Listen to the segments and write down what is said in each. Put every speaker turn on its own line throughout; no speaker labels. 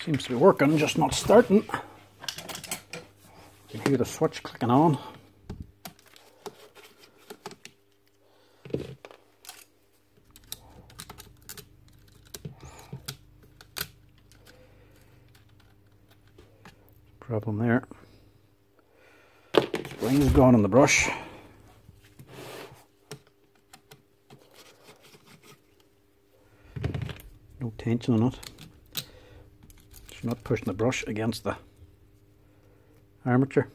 Seems to be working, just not starting. You can hear the switch clicking on. Problem there. Spring's gone in the brush. No tension on it. It's not pushing the brush against the armature.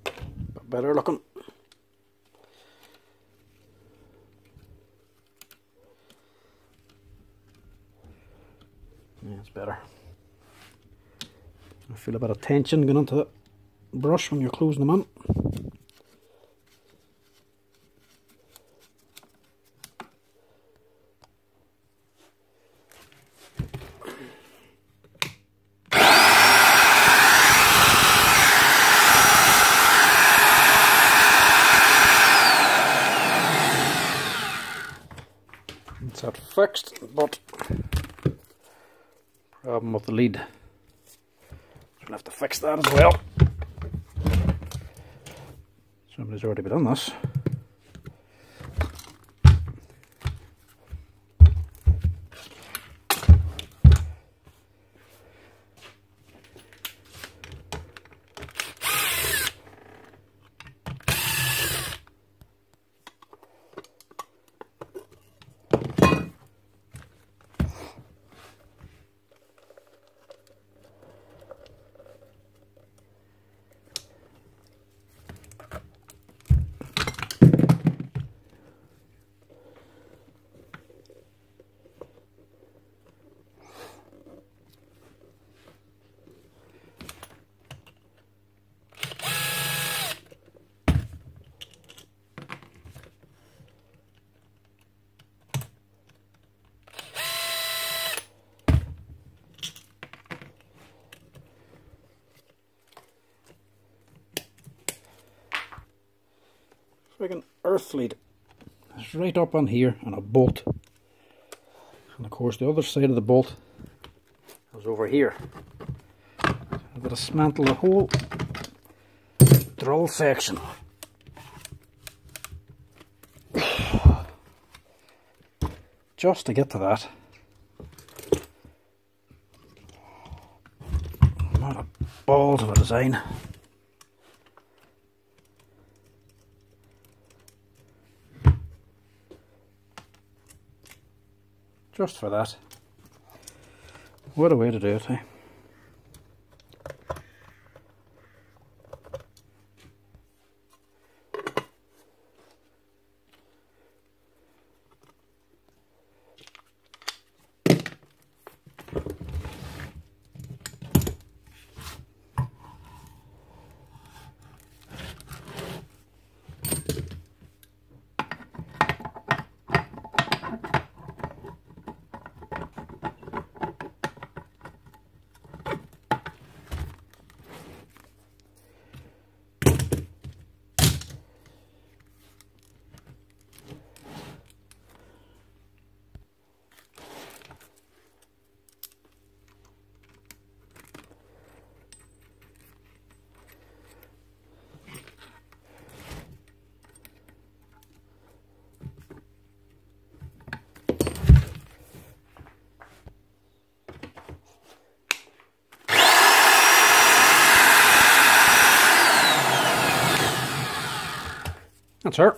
But better looking. Yeah, it's better. I feel a bit of tension going into the brush when you're closing them on. It's that fixed, but problem with the lead. So we'll have to fix that as well. Somebody's already done this. Friggin' earth lead. It's right up on here and a bolt. And of course the other side of the bolt is over here. I've got to dismantle the whole drill section. Just to get to that. Not a balls of a design. Just for that. What a way to do it, eh? That's her.